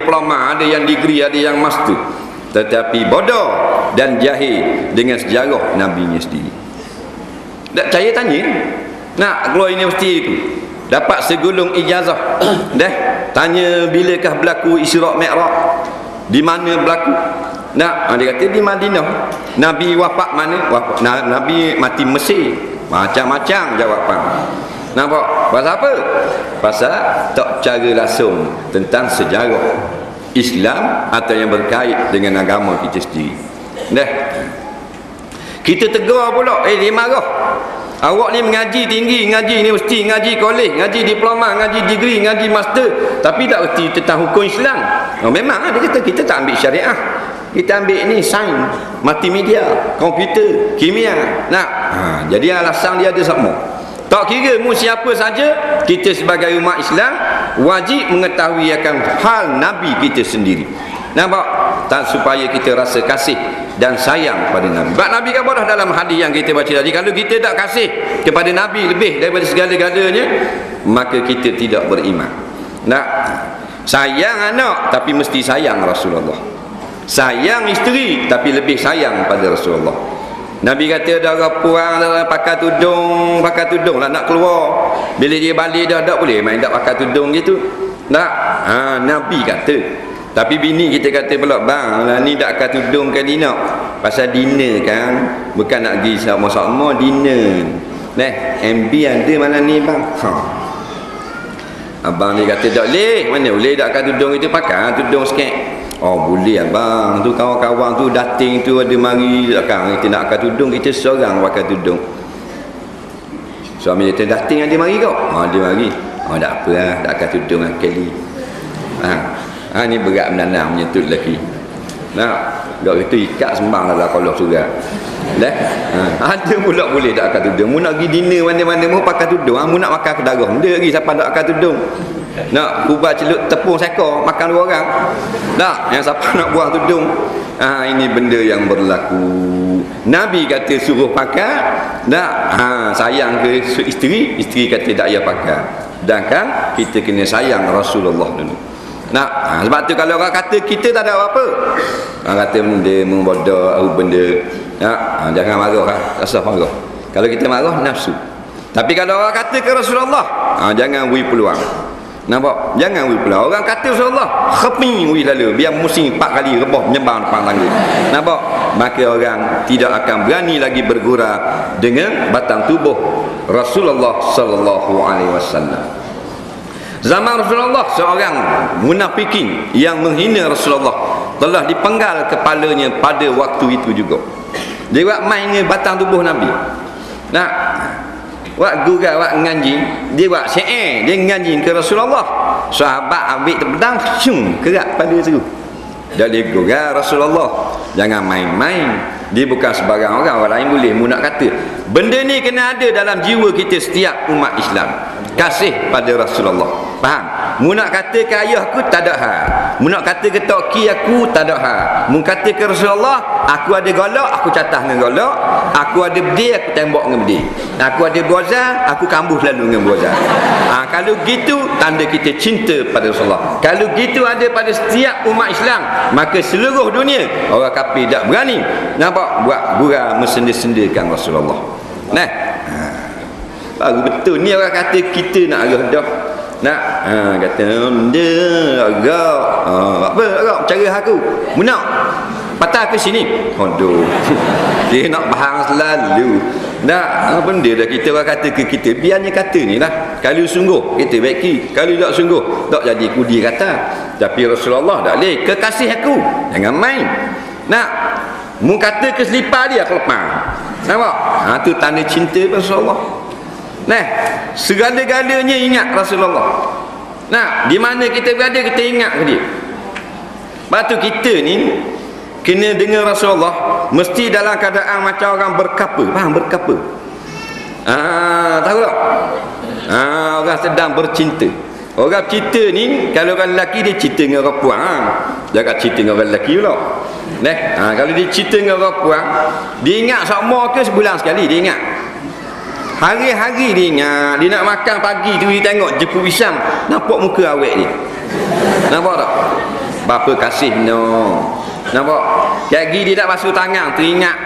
diploma, ada yang degree, ada yang master, tetapi bodoh dan jahil dengan sejarah nabinya sendiri. Tak percaya tanya, nak keluar universiti itu dapat segulung ijazah dah, tanya bilakah berlaku Isra' Mi'raj, di mana berlaku. Nak, dia kata di Madinah. Nabi wafat mana? Nabi mati Mesir. Macam-macam jawapan. Nampak? Pasal apa? Pasal tak cara langsung tentang sejarah Islam atau yang berkait dengan agama kita sendiri. Dah. Kita tegur pula, dia marah. Awak ni mengaji tinggi, ngaji universiti, ngaji kolej, ngaji diploma, ngaji degree, ngaji master, tapi tak erti tentang hukum Islam. Memang dia kata kita tak ambil syariah, kita ambil ni sains, multimedia, komputer, kimia. Nak, jadi alasan dia ada sama. Tak kira mu siapa saja, kita sebagai umat Islam wajib mengetahui akan hal Nabi kita sendiri. Nampak? Tak, supaya kita rasa kasih dan sayang kepada Nabi. Sebab Nabi kan dah dalam hadis yang kita baca tadi, kalau kita tak kasih kepada Nabi lebih daripada segala-galanya, maka kita tidak beriman. Nak, sayang anak tapi mesti sayang Rasulullah, sayang isteri tapi lebih sayang pada Rasulullah. Nabi kata ada orang puang pakai tudung lah nak keluar, bila dia balik dah tak boleh main tak pakai tudung gitu. Tak, Nabi kata. Tapi bini kita kata pula, bang lah ni tak akan tudung kan Dina, pasal dinner kan, bukan nak pergi sama-sama dinner. MB ada mana ni bang? Abang dia kata tak boleh. Mana boleh tak akan tudung itu, pakai tudung sikit. Oh boleh abang, tu kawan-kawan tu dating tu ada mari kan, kita nak akan tudung, kita seorang pakai tudung. Suami dia dating ada mari kau? Dia mari. Tak apa lah, tak akan tudung lah kali. Ni berat menanam menyentuh lelaki. Nah, dok itu ikat sembang dalam kolong surat. Ada pula boleh tak akan tudung. Mu nak pergi dinner mana-mana mu pakai tudung. Mu nak makan kedarah, dia lagi siapa tak akan tudung. Nak kubah celup tepung sekor makan dua orang. Tak, yang siapa nak buang tudung. Ini benda yang berlaku. Nabi kata suruh pakai, tak, sayang ke isteri, isteri kata tak payah pakai. Sedangkan kita kena sayang Rasulullah dulu. Nah, sebab tu kalau orang kata kita tak ada apa-apa, orang kata benda membodoh benda, jangan marah, tak usah marah. Kalau kita marah nafsu. Tapi kalau orang kata ke Rasulullah, jangan beri peluang. Nampak? Jangan beri peluang. Orang kata Rasulullah, khapi beri lalu, biar musim 4 kali rebah menyembang depan tangga. Nampak? Maka orang tidak akan berani lagi bergurau dengan batang tubuh Rasulullah sallallahu alaihi wasallam. Zaman Rasulullah, seorang munafikin yang menghina Rasulullah telah dipenggal kepalanya pada waktu itu juga. Dia buat main dengan batang tubuh Nabi. Nak buat gurau, buat ngaji, dia buat syair, dia ngaji ke Rasulullah. Sahabat ambil pedang, kerak pada tu. Dia gurau Rasulullah, jangan main-main. Dia bukan sebarang orang lain boleh mu nak kata. Benda ni kena ada dalam jiwa kita setiap umat Islam. Kasih pada Rasulullah. Faham? Mu nak kata ke ayahku tak ada hal. Mu nak kata ke toki aku tak ada hal. Mu kata ke Rasulullah, aku ada golok, aku catah dengan golok. Aku ada bedi, aku tembak dengan bedi. Aku ada bozal, aku kambuh lalu dengan bozal. Kalau gitu tanda kita cinta pada Rasulullah. Kalau gitu ada pada setiap umat Islam, maka seluruh dunia orang kafir tak berani nampak buat gurau mesenda-sendakan Rasulullah. Baru betul ni orang kata kita nak arah dah. Nak kata dia agak apa cara aku menak patah ke sini. Aduh. Dia nak bahang selalu. Nak benda dah kita orang kata ke kita, biarnya kata ni lah. Kalau sungguh kita baiki, kalau tak sungguh tak jadi kudi kata. Tapi Rasulullah tak boleh, kekasih aku jangan main. Nak mu kata ke selipar dia aku lepas. Nampak? Tu tanda cinta Rasulullah. Segala-galanya ingat Rasulullah. Di mana kita berada kita ingat ke dia. Lepas tu kita ni kena dengar Rasulullah mesti dalam keadaan macam orang berkapa. Faham berkapa? Tahu tak? Orang sedang bercinta. Orang cinta ni kalau orang lelaki dia cinta dengan orang puang. Jangan cinta dengan orang lelaki pula. Kalau dia cinta dengan orang puang, dia ingat sama ke sebulan sekali dia ingat. Hari-hari dia ingat. Dia nak makan pagi tu dia tengok jeput pisang, nampak muka awet dia. Nampak tak? bapa kasih no. Nampak? Lagi dia tak basuh tangan, teringat